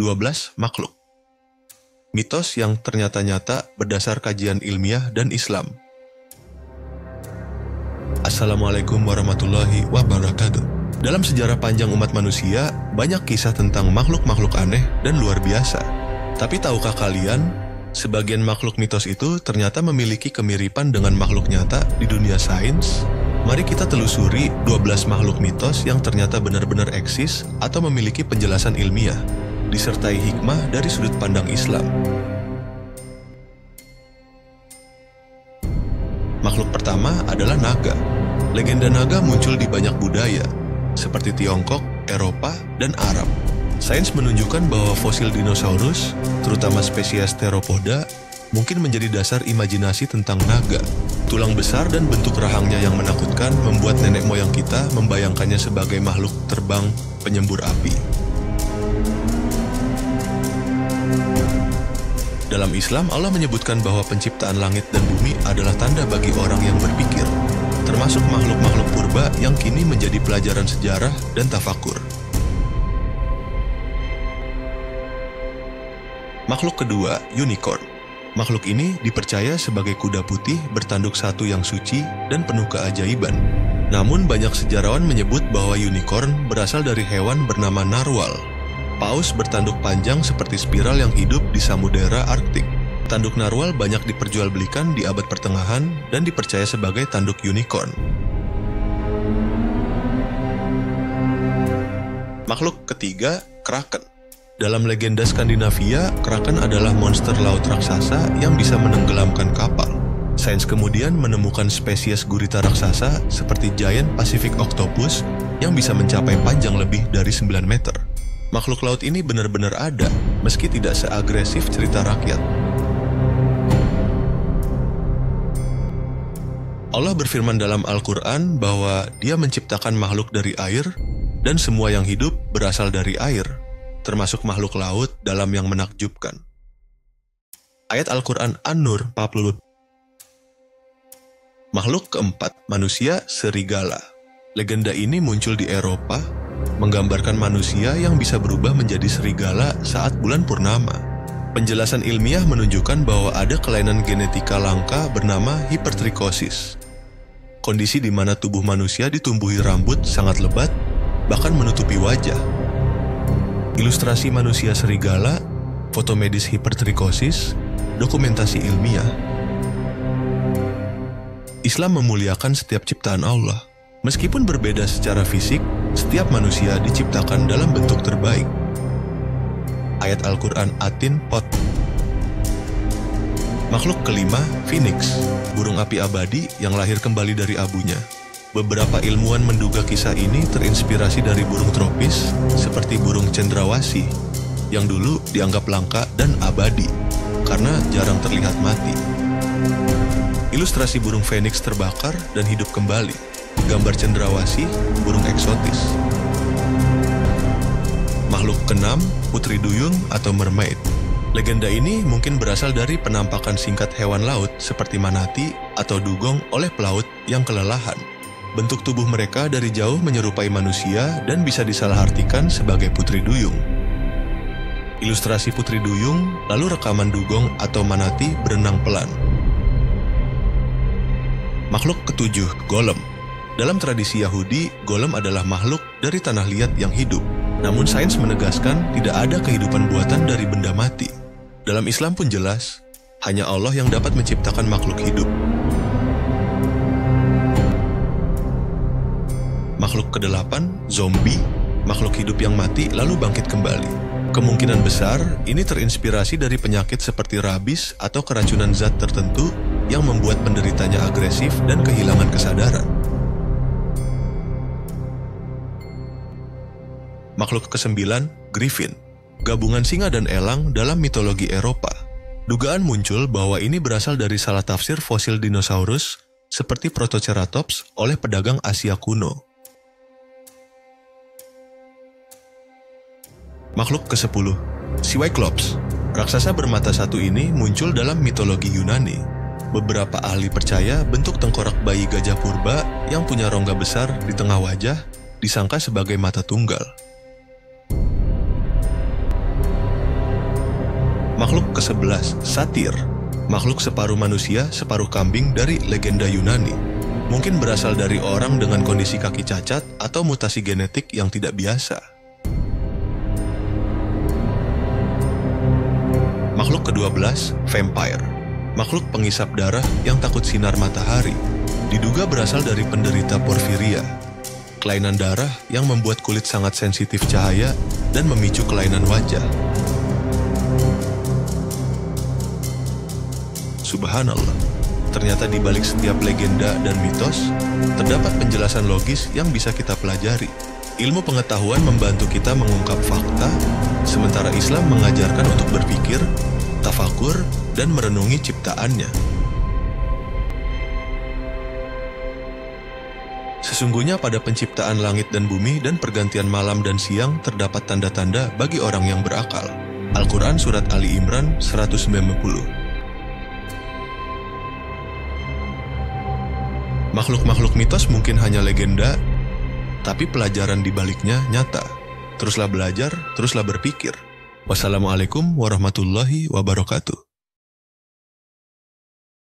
12 makhluk. Mitos yang ternyata nyata berdasar kajian ilmiah dan Islam. Assalamualaikum warahmatullahi wabarakatuh. Dalam sejarah panjang umat manusia, banyak kisah tentang makhluk-makhluk aneh dan luar biasa. Tapi tahukah kalian, sebagian makhluk mitos itu ternyata memiliki kemiripan dengan makhluk nyata di dunia sains? Mari kita telusuri 12 makhluk mitos yang ternyata benar-benar eksis atau memiliki penjelasan ilmiah, disertai hikmah dari sudut pandang Islam. Makhluk pertama adalah naga. Legenda naga muncul di banyak budaya, seperti Tiongkok, Eropa, dan Arab. Sains menunjukkan bahwa fosil dinosaurus, terutama spesies Theropoda, mungkin menjadi dasar imajinasi tentang naga. Tulang besar dan bentuk rahangnya yang menakutkan membuat nenek moyang kita membayangkannya sebagai makhluk terbang penyembur api. Dalam Islam, Allah menyebutkan bahwa penciptaan langit dan bumi adalah tanda bagi orang yang berpikir, termasuk makhluk-makhluk purba yang kini menjadi pelajaran sejarah dan tafakur. Makhluk kedua, unicorn. Makhluk ini dipercaya sebagai kuda putih bertanduk satu yang suci dan penuh keajaiban. Namun banyak sejarawan menyebut bahwa unicorn berasal dari hewan bernama narwhal, paus bertanduk panjang seperti spiral yang hidup di samudera Arktik. Tanduk narwhal banyak diperjualbelikan di abad pertengahan dan dipercaya sebagai tanduk unicorn. Makhluk ketiga, kraken. Dalam legenda Skandinavia, kraken adalah monster laut raksasa yang bisa menenggelamkan kapal. Sains kemudian menemukan spesies gurita raksasa seperti giant Pacific octopus yang bisa mencapai panjang lebih dari 9 meter. Makhluk laut ini benar-benar ada, meski tidak seagresif cerita rakyat. Allah berfirman dalam Al-Quran bahwa Dia menciptakan makhluk dari air, dan semua yang hidup berasal dari air, termasuk makhluk laut dalam yang menakjubkan. Ayat Al-Quran An-Nur 40. Makhluk keempat, manusia serigala. Legenda ini muncul di Eropa, menggambarkan manusia yang bisa berubah menjadi serigala saat bulan purnama. Penjelasan ilmiah menunjukkan bahwa ada kelainan genetika langka bernama hipertrikosis. Kondisi di mana tubuh manusia ditumbuhi rambut sangat lebat, bahkan menutupi wajah. Ilustrasi manusia serigala, foto medis hipertrikosis, dokumentasi ilmiah. Islam memuliakan setiap ciptaan Allah. Meskipun berbeda secara fisik, setiap manusia diciptakan dalam bentuk terbaik. Ayat Al-Quran Atin Pot. Makhluk kelima, Phoenix, burung api abadi yang lahir kembali dari abunya. Beberapa ilmuwan menduga kisah ini terinspirasi dari burung tropis seperti burung cendrawasih yang dulu dianggap langka dan abadi karena jarang terlihat mati. Ilustrasi burung Phoenix terbakar dan hidup kembali. Gambar cendrawasih, burung eksotis. Makhluk keenam, putri duyung atau mermaid. Legenda ini mungkin berasal dari penampakan singkat hewan laut seperti manati atau dugong oleh pelaut yang kelelahan. Bentuk tubuh mereka dari jauh menyerupai manusia dan bisa disalahartikan sebagai putri duyung. Ilustrasi putri duyung, lalu rekaman dugong atau manati berenang pelan. Makhluk ketujuh, golem. Dalam tradisi Yahudi, golem adalah makhluk dari tanah liat yang hidup. Namun sains menegaskan tidak ada kehidupan buatan dari benda mati. Dalam Islam pun jelas, hanya Allah yang dapat menciptakan makhluk hidup. Makhluk kedelapan, zombie, makhluk hidup yang mati lalu bangkit kembali. Kemungkinan besar ini terinspirasi dari penyakit seperti rabis atau keracunan zat tertentu yang membuat penderitanya agresif dan kehilangan kesadaran. Makhluk kesembilan, griffin, gabungan singa dan elang dalam mitologi Eropa. Dugaan muncul bahwa ini berasal dari salah tafsir fosil dinosaurus seperti Protoceratops oleh pedagang Asia kuno. Makhluk ke-10, Cyclops. Raksasa bermata satu ini muncul dalam mitologi Yunani. Beberapa ahli percaya bentuk tengkorak bayi gajah purba yang punya rongga besar di tengah wajah disangka sebagai mata tunggal. Makhluk ke-11, satir. Makhluk separuh manusia, separuh kambing dari legenda Yunani. Mungkin berasal dari orang dengan kondisi kaki cacat atau mutasi genetik yang tidak biasa. Makhluk ke-12, vampire. Makhluk pengisap darah yang takut sinar matahari. Diduga berasal dari penderita porfiria, kelainan darah yang membuat kulit sangat sensitif cahaya dan memicu kelainan wajah. Subhanallah, ternyata di balik setiap legenda dan mitos, terdapat penjelasan logis yang bisa kita pelajari. Ilmu pengetahuan membantu kita mengungkap fakta, sementara Islam mengajarkan untuk berpikir, tafakur, dan merenungi ciptaannya. Sesungguhnya pada penciptaan langit dan bumi dan pergantian malam dan siang terdapat tanda-tanda bagi orang yang berakal. Al-Quran Surat Ali Imran 190. Makhluk-makhluk mitos mungkin hanya legenda, tapi pelajaran di baliknya nyata. Teruslah belajar, teruslah berpikir. Wassalamualaikum warahmatullahi wabarakatuh.